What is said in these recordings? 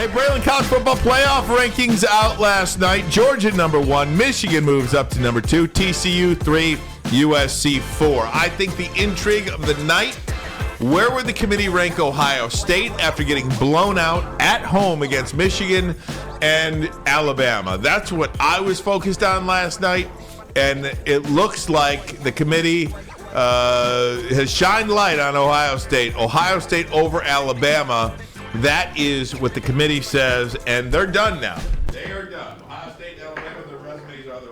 Hey, Braylon, college football playoff rankings out last night. Georgia number 1, Michigan moves up to number 2, TCU 3, USC 4. I think the intrigue of the night, where would the committee rank Ohio State after getting blown out at home against Michigan and Alabama? That's what I was focused on last night, and it looks like the committee has shined light on Ohio State. Ohio State over Alabama. That is what the committee says, and they're done now. They are done. Ohio State and Alabama, their resumes are their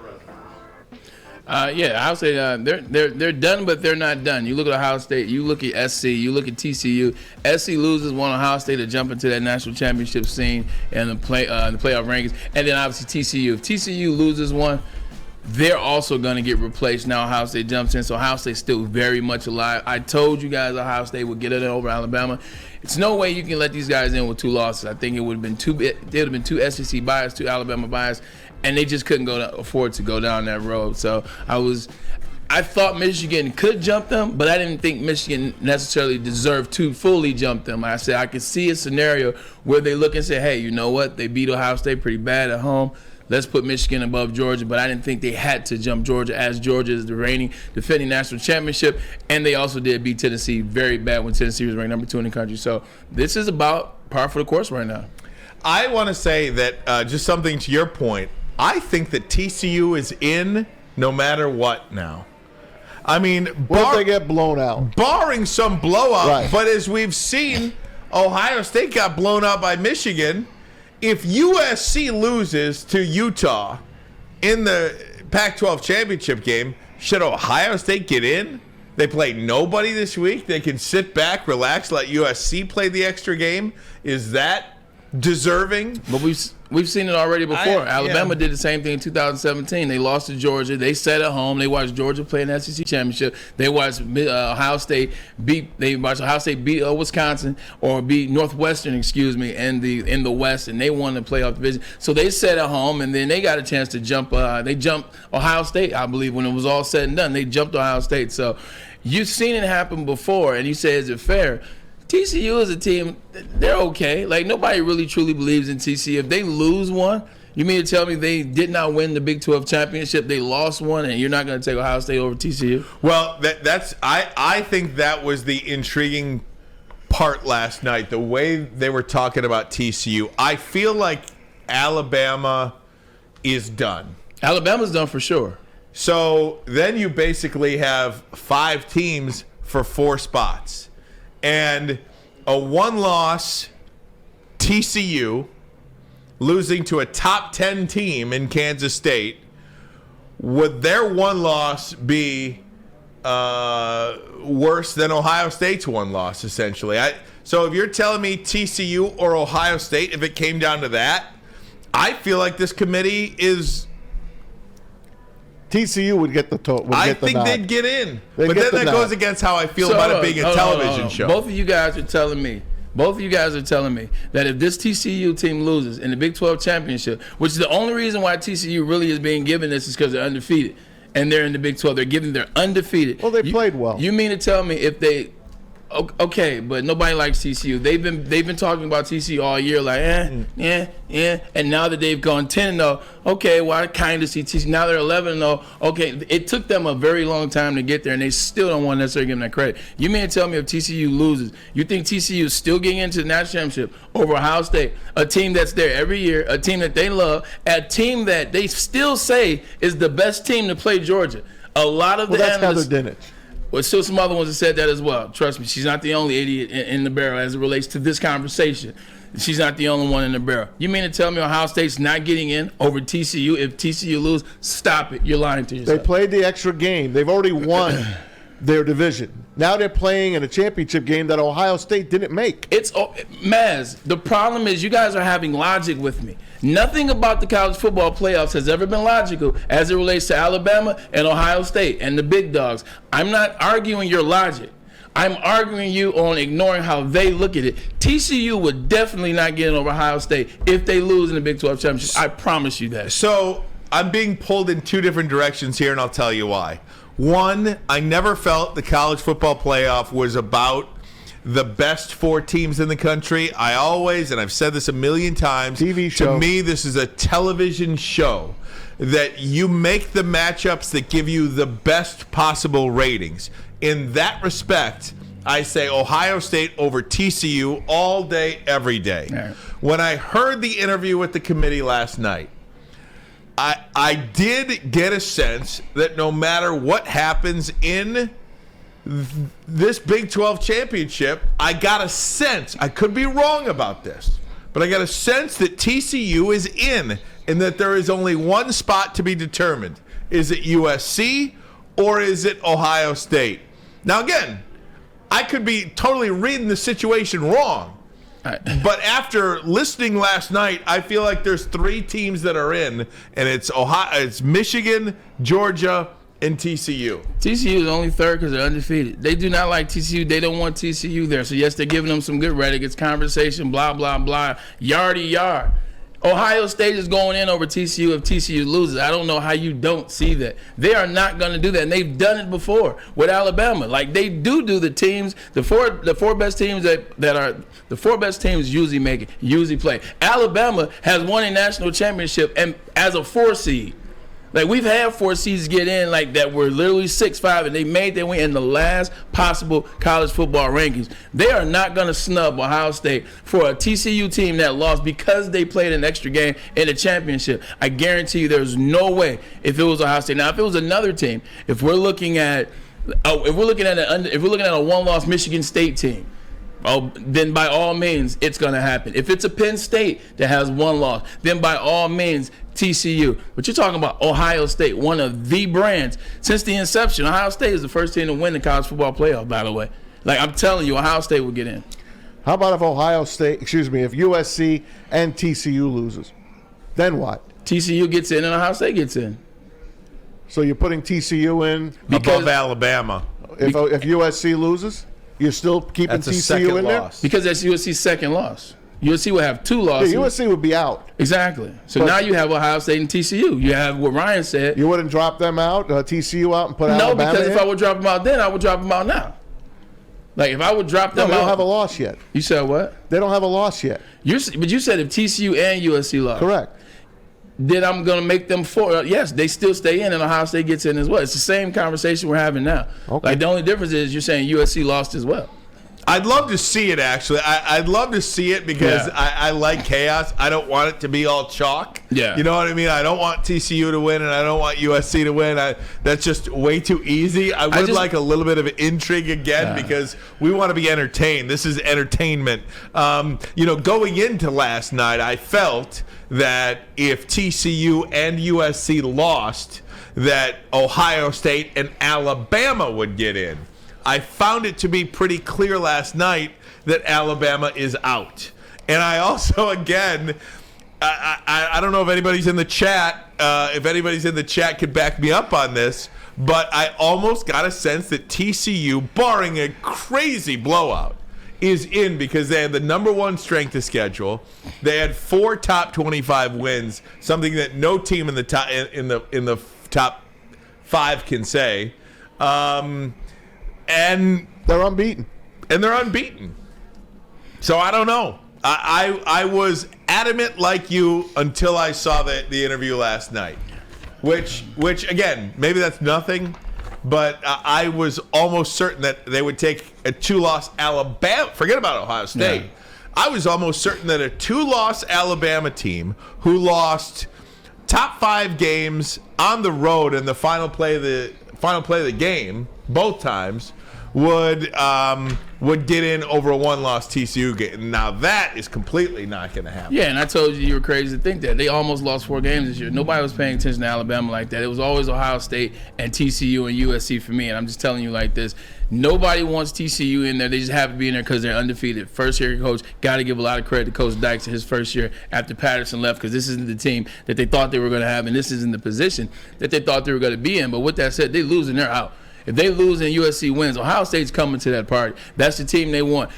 resumes. Ohio State, they're done, but they're not done. You look at Ohio State, you look at SC, you look at TCU. SC loses, one Ohio State to jump into that national championship scene and the playoff rankings, and then obviously TCU. If TCU loses one, they're also going to get replaced. Now Ohio State jumps in, so Ohio State's still very much alive. I told you guys Ohio State would get it over Alabama. It's no way you can let these guys in with 2 losses. I think it would have been two SEC bias, 2 Alabama bias, and they just couldn't afford to go down that road. So I thought Michigan could jump them, but I didn't think Michigan necessarily deserved to fully jump them. I said I could see a scenario where they look and say, hey, you know what? They beat Ohio State pretty bad at home. Let's put Michigan above Georgia, but I didn't think they had to jump Georgia, as Georgia is the reigning defending national championship, and they also did beat Tennessee very bad when Tennessee was ranked number 2 in the country. So this is about par for the course right now. I want to say that just something to your point, I think that TCU is in no matter what now. I mean, what if they get blown out? Barring some blowout, right. But as we've seen, Ohio State got blown out by Michigan. If USC loses to Utah in the Pac-12 championship game, should Ohio State get in? They play nobody this week. They can sit back, relax, let USC play the extra game. Is that deserving? But we've seen it already before. Alabama did the same thing in 2017. They lost to Georgia. They sat at home. They watched Georgia play in the SEC championship. They watched Ohio State beat Wisconsin, or beat Northwestern, in the West, and they won the playoff division. So they sat at home, and then they got a chance to jump. They jumped Ohio State, I believe, when it was all said and done. They jumped Ohio State. So you've seen it happen before, and you say, is it fair? TCU is a team, they're okay. Like, nobody really truly believes in TCU. If they lose one, you mean to tell me they did not win the Big 12 championship, they lost one, and you're not going to take Ohio State over TCU? Well, I think that was the intriguing part last night, the way they were talking about TCU. I feel like Alabama is done. Alabama's done for sure. So then you basically have 5 teams for 4 spots. And a 1-loss TCU losing to a top 10 team in Kansas State, would their 1 loss be worse than Ohio State's 1 loss, essentially? So if you're telling me TCU or Ohio State, if it came down to that, I feel like this committee is... TCU would get the I think they'd get in. But then that goes against how I feel about it being a television show. Both of you guys are telling me that if this TCU team loses in the Big 12 championship, which is the only reason why TCU really is being given this, is because they're undefeated. And they're in the Big 12. They're undefeated. Well, they played well. You mean to tell me if they... Okay, but nobody likes TCU. They've been talking about TCU all year, like and now that they've gone 10-0, okay, well I kind of see TCU. Now they're 11-0. Okay, it took them a very long time to get there, and they still don't want to necessarily give them that credit. You mean to tell me if TCU loses, you think TCU is still getting into the national championship over Ohio State, a team that's there every year, a team that they love, a team that they still say is the best team to play Georgia? A lot of the analysts. That's Heather Dinich. Well, still some other ones that said that as well. Trust me, she's not the only idiot in the barrel as it relates to this conversation. She's not the only one in the barrel. You mean to tell me Ohio State's not getting in over TCU if TCU lose? Stop it. You're lying to yourself. They played the extra game. They've already won their division. Now they're playing in a championship game that Ohio State didn't make. It's Maz, the problem is you guys are having logic with me. Nothing about the college football playoffs has ever been logical as it relates to Alabama and Ohio State and the big dogs. I'm not arguing your logic. I'm arguing you on ignoring how they look at it. TCU would definitely not get in over Ohio State if they lose in the Big 12 championship. I promise you that. So I'm being pulled in 2 different directions here, and I'll tell you why. One, I never felt the college football playoff was about the best 4 teams in the country. I always, and I've said this a million times, TV show. to me, this is a television show that you make the matchups that give you the best possible ratings. In that respect, I say Ohio State over TCU all day, every day. Right. When I heard the interview with the committee last night, I did get a sense that no matter what happens in this Big 12 championship, I got a sense, I could be wrong about this, but I got a sense that TCU is in and that there is only one spot to be determined. Is it USC or is it Ohio State? Now, again, I could be totally reading the situation wrong. But after listening last night, I feel like there's 3 teams that are in, and it's Michigan, Georgia, and TCU. TCU is only third because they're undefeated. They do not like TCU. They don't want TCU there. So, yes, they're giving them some good rhetoric. It's conversation, blah, blah, blah, yardy yard. Ohio State is going in over TCU if TCU loses. I don't know how you don't see that. They are not going to do that, and they've done it before with Alabama. Like, they do the teams, the four best teams that are the 4 best teams usually play. Alabama has won a national championship and as a 4 seed. Like, we've had 4 seeds get in like that were literally 6-5, and they made their way in the last possible college football rankings. They are not going to snub Ohio State for a TCU team that lost because they played an extra game in the championship. I guarantee you there's no way if it was Ohio State. Now, if it was another team, if we're looking at a 1-loss Michigan State team, then by all means, it's going to happen. If it's a Penn State that has 1 loss, then by all means, TCU. But you're talking about Ohio State, one of the brands. Since the inception, Ohio State is the first team to win the college football playoff, by the way. Like, I'm telling you, Ohio State will get in. How about if if USC and TCU loses? Then what? TCU gets in and Ohio State gets in. So you're putting TCU in above Alabama. If USC loses? You're still keeping TCU in there? Because that's USC's second loss. USC will have 2 losses. Yeah, USC would be out. Exactly. So now you have Ohio State and TCU. You have what Ryan said. You wouldn't drop them out, TCU out, and put Alabama in? No, because if I would drop them out then, I would drop them out now. Like, if I would drop them out. They don't have a loss yet. You said what? They don't have a loss yet. But you said if TCU and USC lost. Correct. Then I'm going to make them 4. Yes, they still stay in, and Ohio State gets in as well. It's the same conversation we're having now. Okay. Like, the only difference is you're saying USC lost as well. I'd love to see it, actually. I'd love to see it because I like chaos. I don't want it to be all chalk. Yeah. You know what I mean? I don't want TCU to win, and I don't want USC to win. That's just way too easy. I would like a little bit of intrigue again because we want to be entertained. This is entertainment. Going into last night, I felt that if TCU and USC lost, that Ohio State and Alabama would get in. I found it to be pretty clear last night that Alabama is out. And I also, again, I don't know if anybody's in the chat, could back me up on this, but I almost got a sense that TCU, barring a crazy blowout, is in because they had the number 1 strength of schedule. They had 4 top 25 wins, something that no team in the top 5 can say. And they're unbeaten. So I don't know. I was adamant like you until I saw the interview last night, which again, maybe that's nothing, but I was almost certain that they would take a 2-loss Alabama. Forget about Ohio State. Yeah. I was almost certain that a 2-loss Alabama team who lost top 5 games on the road in the final play of the game both times would get in over a 1-loss TCU game. Now that is completely not going to happen. Yeah, and I told you were crazy to think that. They almost lost 4 games this year. Nobody was paying attention to Alabama like that. It was always Ohio State and TCU and USC for me, and I'm just telling you like this. Nobody wants TCU in there. They just have to be in there because they're undefeated. First-year coach, got to give a lot of credit to Coach Dykes in his first year after Patterson left because this isn't the team that they thought they were going to have, and this isn't the position that they thought they were going to be in. But with that said, they lose and they're out. If they lose and USC wins, Ohio State's coming to that party. That's the team they want.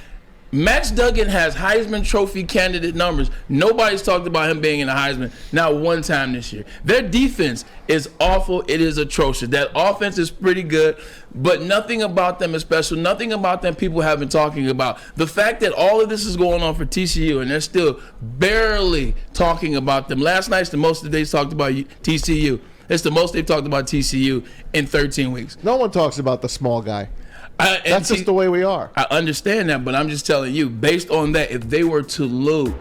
Max Duggan has Heisman Trophy candidate numbers. Nobody's talked about him being in the Heisman, not one time this year. Their defense is awful. It is atrocious. That offense is pretty good, but nothing about them is special. Nothing about them people have been talking about. The fact that all of this is going on for TCU and they're still barely talking about them. Last night's the most that they've talked about TCU. It's the most they've talked about TCU in 13 weeks. No one talks about the small guy. That's just the way we are. I understand that, but I'm just telling you, based on that, if they were to lose,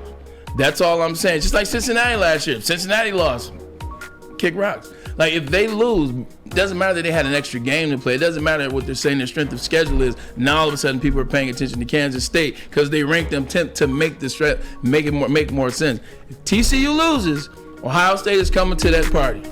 that's all I'm saying. Just like Cincinnati last year. Cincinnati lost. Kick rocks. Like, if they lose, it doesn't matter that they had an extra game to play. It doesn't matter what they're saying their strength of schedule is. Now, all of a sudden, people are paying attention to Kansas State because they ranked them 10th to make more sense. If TCU loses, Ohio State is coming to that party.